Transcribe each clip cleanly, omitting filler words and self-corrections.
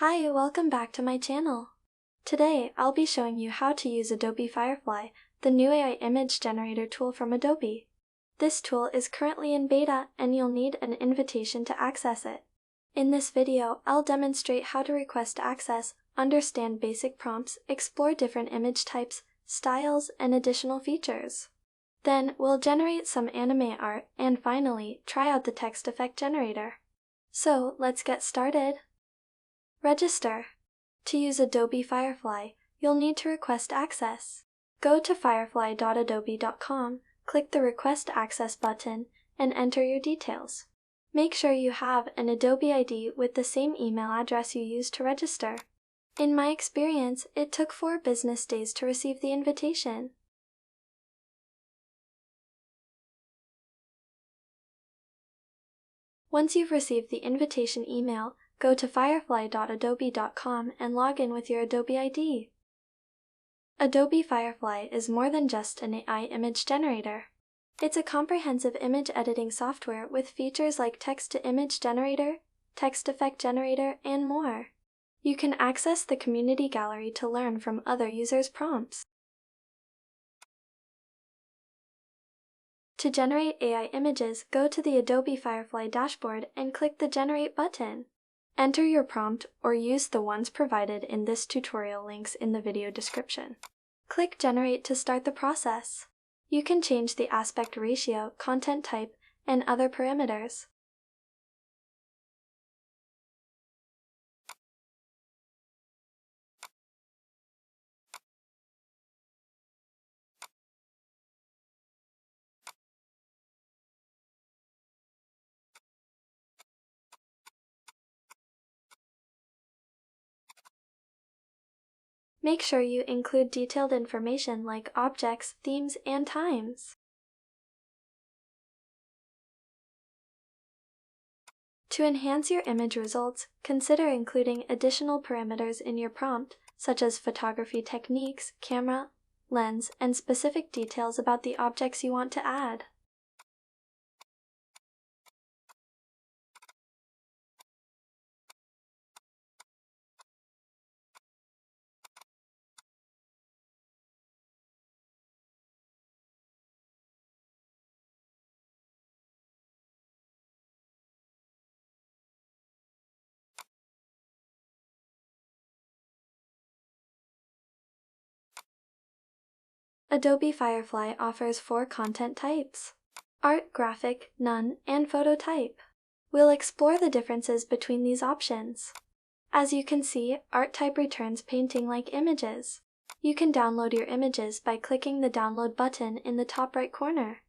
Hi, welcome back to my channel. Today, I'll be showing you how to use Adobe Firefly, the new AI image generator tool from Adobe. This tool is currently in beta and you'll need an invitation to access it. In this video, I'll demonstrate how to request access, understand basic prompts, explore different image types, styles, and additional features. Then, we'll generate some anime art and finally, try out the text effect generator. So, let's get started. Register. To use Adobe Firefly, you'll need to request access. Go to firefly.adobe.com, click the Request Access button, and enter your details. Make sure you have an Adobe ID with the same email address you used to register. In my experience, it took 4 business days to receive the invitation. Once you've received the invitation email, go to firefly.adobe.com and log in with your Adobe ID. Adobe Firefly is more than just an AI image generator. It's a comprehensive image editing software with features like text-to-image generator, text effect generator, and more. You can access the community gallery to learn from other users' prompts. To generate AI images, go to the Adobe Firefly dashboard and click the Generate button. Enter your prompt or use the ones provided in this tutorial links in the video description. Click Generate to start the process. You can change the aspect ratio, content type, and other parameters. Make sure you include detailed information like objects, themes, and times. To enhance your image results, consider including additional parameters in your prompt, such as photography techniques, camera, lens, and specific details about the objects you want to add. Adobe Firefly offers 4 content types: art, graphic, none, and photo type. We'll explore the differences between these options. As you can see, art type returns painting-like images. You can download your images by clicking the Download button in the top right corner.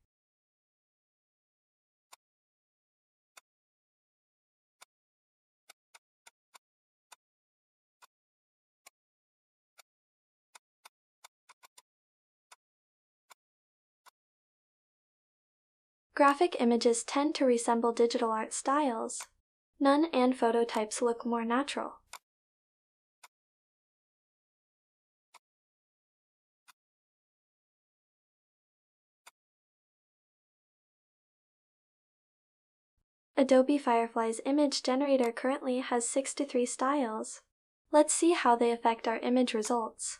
Graphic images tend to resemble digital art styles. None and photo types look more natural. Adobe Firefly's image generator currently has 63 styles. Let's see how they affect our image results.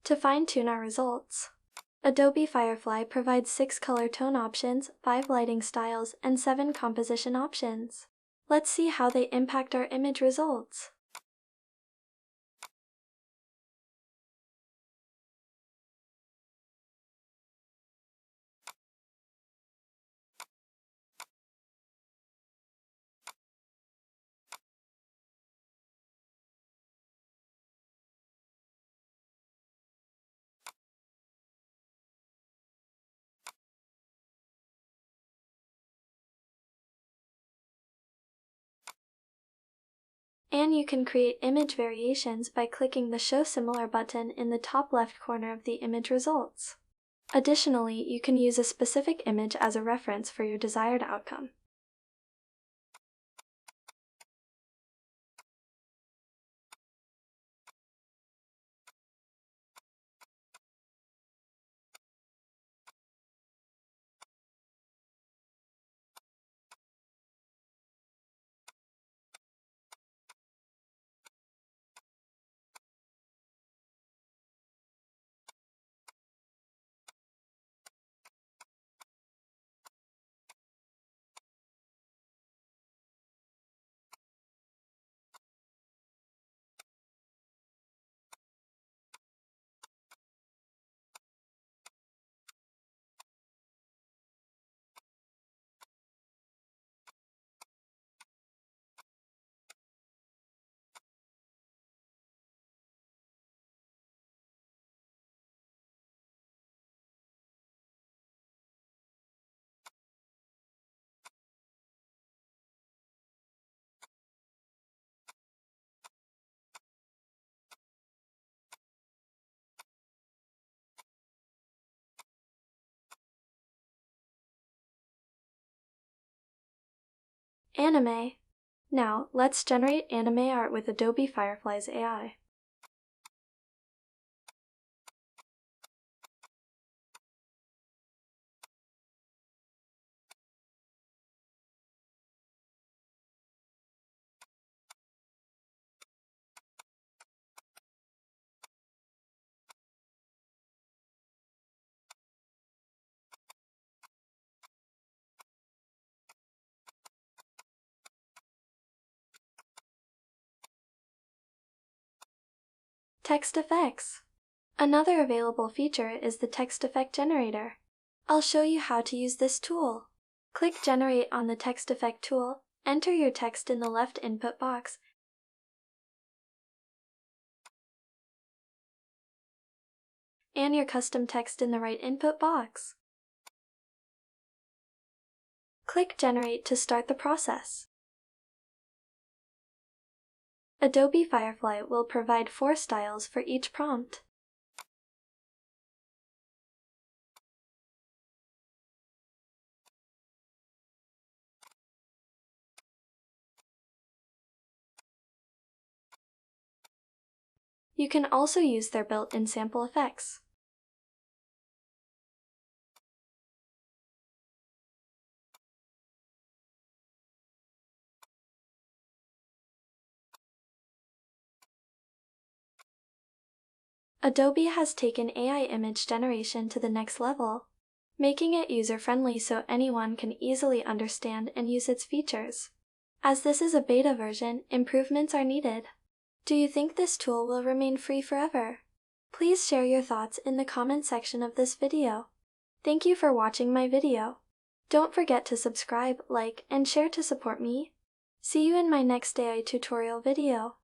To fine-tune our results, Adobe Firefly provides 6 color tone options, 5 lighting styles, and 7 composition options. Let's see how they impact our image results. And you can create image variations by clicking the Show Similar button in the top left corner of the image results. Additionally, you can use a specific image as a reference for your desired outcome. Anime. Now, let's generate anime art with Adobe Firefly's AI. Text effects. Another available feature is the text effect generator. I'll show you how to use this tool. Click Generate on the text effect tool, enter your text in the left input box, and your custom text in the right input box. Click Generate to start the process. Adobe Firefly will provide 4 styles for each prompt. You can also use their built-in sample effects. Adobe has taken AI image generation to the next level, making it user-friendly so anyone can easily understand and use its features. As this is a beta version, improvements are needed. Do you think this tool will remain free forever? Please share your thoughts in the comment section of this video. Thank you for watching my video. Don't forget to subscribe, like, and share to support me. See you in my next AI tutorial video.